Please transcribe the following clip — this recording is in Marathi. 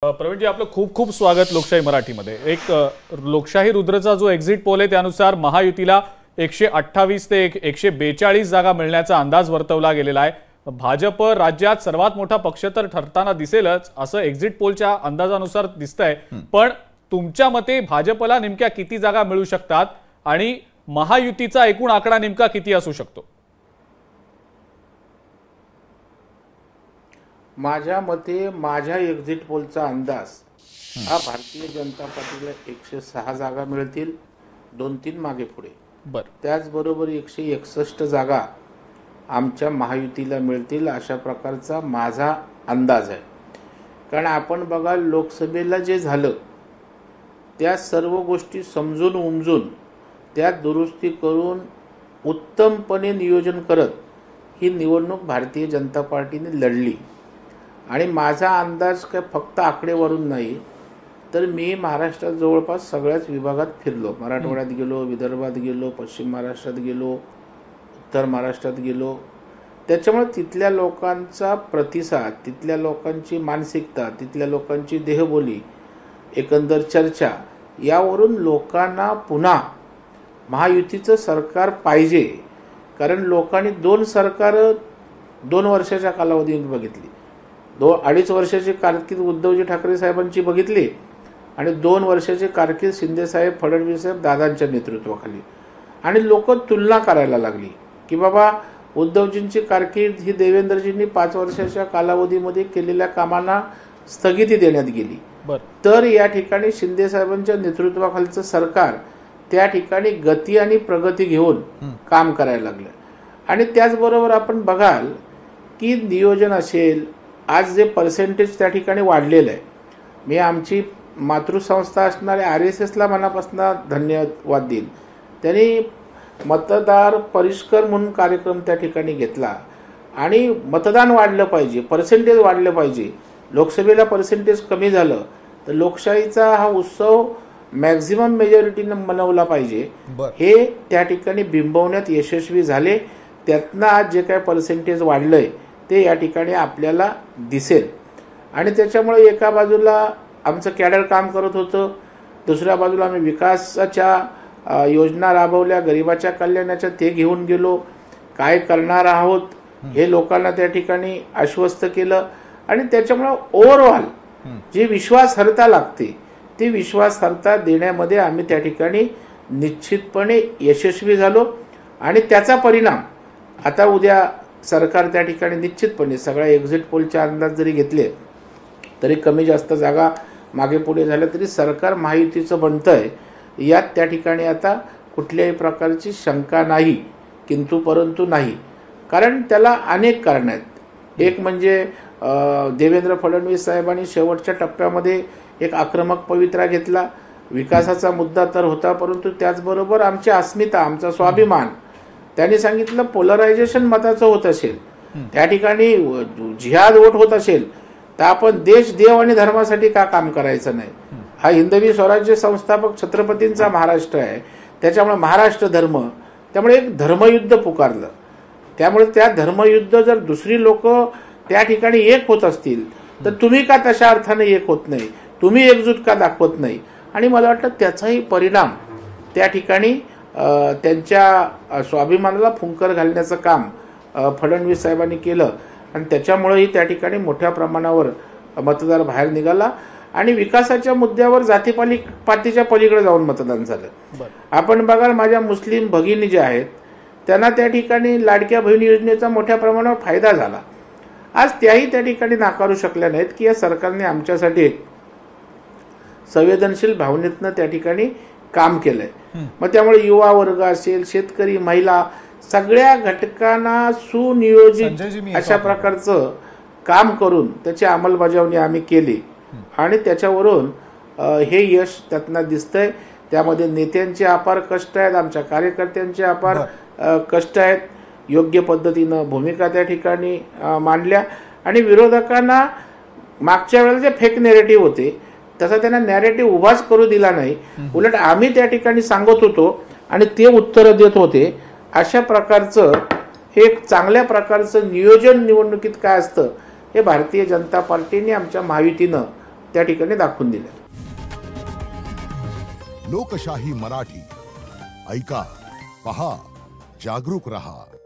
प्रवीण जी, आपलं खूप खूप स्वागत लोकशाही मराठीमध्ये। एक लोकशाही रुद्रचा जो एक्झिट पोल आहे त्यानुसार महायुतीला 128 ते 142 जागा मिळण्याचा अंदाज वर्तवला गेलेला आहे। भाजप राज्यात सर्वात मोठा पक्ष तर ठरताना दिसेलच असं एक्झिट पोलच्या अंदाजानुसार दिसतंय, पण तुमच्या मते भाजपला नेमक्या किती जागा मिळू शकतात आणि महायुतीचा एकूण आकडा नेमका किती असू शकतो? माझ्या मते माझ्या एक्झिट पोलचा अंदाज हा भारतीय जनता पार्टीला 106 जागा मिळतील, 2-3 मागे पुढे। त्याचबरोबर 161 जागा आमच्या महायुतीला मिळतील अशा प्रकारचा माझा अंदाज आहे। कारण आपण बघा, लोकसभेला जे झालं त्या सर्व गोष्टी समजून उमजून त्यात दुरुस्ती करून उत्तमपणे नियोजन करत ही निवडणूक भारतीय जनता पार्टीने लढली। आणि माझा अंदाज काय फक्त आकडेवरून नाही, तर मी महाराष्ट्रात जवळपास सगळ्याच विभागात फिरलो। मराठवाड्यात गेलो, विदर्भात गेलो, पश्चिम महाराष्ट्रात गेलो, उत्तर महाराष्ट्रात गेलो। त्याच्यामुळे तिथल्या लोकांचा प्रतिसाद, तिथल्या लोकांची मानसिकता, तिथल्या लोकांची देहबोली, एकंदर चर्चा यावरून लोकांना पुन्हा महायुतीचं सरकार पाहिजे। कारण लोकांनी 2 सरकार 2 वर्षाच्या कालावधीत बघितली। 2-2.5 वर्षाची कारकीर्द उद्धवजी ठाकरे साहेबांची बघितली आणि 2 वर्षाची कारकीर्द शिंदे साहेब, फडणवीस साहेब, दादांच्या नेतृत्वाखाली। आणि लोक तुलना करायला लागली की बाबा उद्धवजींची कारकीर्द ही देवेंद्रजींनी 5 वर्षाच्या कालावधीमध्ये केलेल्या कामांना स्थगिती देण्यात गेली, तर या ठिकाणी शिंदे साहेबांच्या नेतृत्वाखालचं सरकार त्या ठिकाणी गती आणि प्रगती घेऊन काम करायला लागलं। आणि त्याचबरोबर आपण बघाल की नियोजन असेल, आज जे पर्सेंटेज त्या ठिकाणी वाढलेलं आहे, मी आमची मातृसंस्था असणाऱ्या RSSला मनापासून धन्यवाद देईन। त्यांनी मतदार परिष्कर म्हणून कार्यक्रम त्या ठिकाणी घेतला आणि मतदान वाढलं पाहिजे, पर्सेंटेज वाढलं पाहिजे। लोकसभेला पर्सेंटेज कमी झालं तर लोकशाहीचा हा उत्सव मॅक्झिमम मेजॉरिटीनं मनवला पाहिजे, हे त्या ठिकाणी बिंबवण्यात यशस्वी झाले। त्यातनं आज जे काय पर्सेंटेज वाढलंय ते या ठिकाणी आपल्याला दिसेल। आणि त्याच्यामुळे एका बाजूला आमचं कॅडर काम करत होतं, दुसऱ्या बाजूला आम्ही विकासाच्या योजना राबवल्या, गरिबाच्या कल्याणाच्या, ते घेऊन गेलो, काय करणार आहोत हे लोकांना त्या ठिकाणी आश्वस्त केलं। आणि त्याच्यामुळे ओव्हरऑल जी विश्वासार्हता लागते ती विश्वासार्हता देण्यामध्ये आम्ही त्या ठिकाणी निश्चितपणे यशस्वी झालो। आणि त्याचा परिणाम आता उद्या सरकार त्या ठिकाणी निश्चितपणे सगळ्या एक्झिट पोलचे अंदाज जरी घेतले तरी कमी जास्त जागा मागे पुढे झाल्या तरी सरकार महायुतीचं बनतंय, यात त्या ठिकाणी आता कुठल्याही प्रकारची शंका नाही, किंतु परंतु नाही। कारण त्याला अनेक कारणं आहेत। एक म्हणजे देवेंद्र फडणवीस साहेबांनी शेवटच्या टप्प्यामध्ये एक आक्रमक पवित्रा घेतला। विकासाचा मुद्दा तर होता, परंतु त्याचबरोबर आमची अस्मिता, आमचा स्वाभिमान, त्यांनी सांगितलं पोलरायझेशन मताचं होत असेल, त्या ठिकाणी जिहाद वोट होत असेल तर आपण देश, देव आणि धर्मासाठी का काम करायचं नाही। हा हिंदवी स्वराज्य संस्थापक छत्रपतींचा महाराष्ट्र आहे, त्याच्यामुळे महाराष्ट्र धर्म, त्यामुळे एक धर्मयुद्ध पुकारलं। त्यामुळे त्या धर्मयुद्ध जर दुसरी लोक त्या ठिकाणी एक होत असतील तर तुम्ही का तशा अर्थाने एक होत नाही, तुम्ही एकजूट का दाखवत नाही। आणि मला वाटतं त्याचाही परिणाम त्या ठिकाणी त्यांच्या स्वाभिमानाला फुंकर घालण्याचं काम फडणवीस साहेबांनी केलं आणि त्याच्यामुळेही त्या ठिकाणी मोठ्या प्रमाणावर मतदार बाहेर निघाला आणि विकासाच्या मुद्द्यावर जातीपातीच्या पलीकडे जाऊन मतदान झालं। आपण बघाल, माझ्या मुस्लिम भगिनी ज्या आहेत त्यांना त्या ठिकाणी लाडक्या बहीण योजनेचा मोठ्या प्रमाणावर फायदा झाला। आज त्याही त्या ठिकाणी नाकारू शकल्या नाहीत की या सरकारने आमच्यासाठी संवेदनशील भावनेतनं त्या ठिकाणी काम केलंय। मग त्यामुळे युवा वर्ग असेल, शेतकरी, महिला, सगळ्या घटकांना सुनियोजित अशा प्रकारचं काम करून त्याची अंमलबजावणी आम्ही केली आणि त्याच्यावरून हे यश त्यातनं दिसतंय। त्यामध्ये नेत्यांचे अपार कष्ट आहेत, आमच्या कार्यकर्त्यांचे अपार कष्ट आहेत, योग्य पद्धतीनं भूमिका त्या ठिकाणी मांडल्या आणि विरोधकांना मागच्या वेळेला जे फेक नेरेटिव्ह होते तसा त्यांना नॅरेटिव्ह उभाच करू दिला नाही, उलट आम्ही त्या ठिकाणी सांगत होतो आणि ते उत्तरं देत होते। अशा प्रकारचं एक चांगल्या प्रकारचं नियोजन निवडणुकीत काय असतं हे भारतीय जनता पार्टीने, आमच्या महायुतीनं त्या ठिकाणी दाखवून दिल्या. लोकशाही मराठी ऐका, पहा, जागरूक रहा.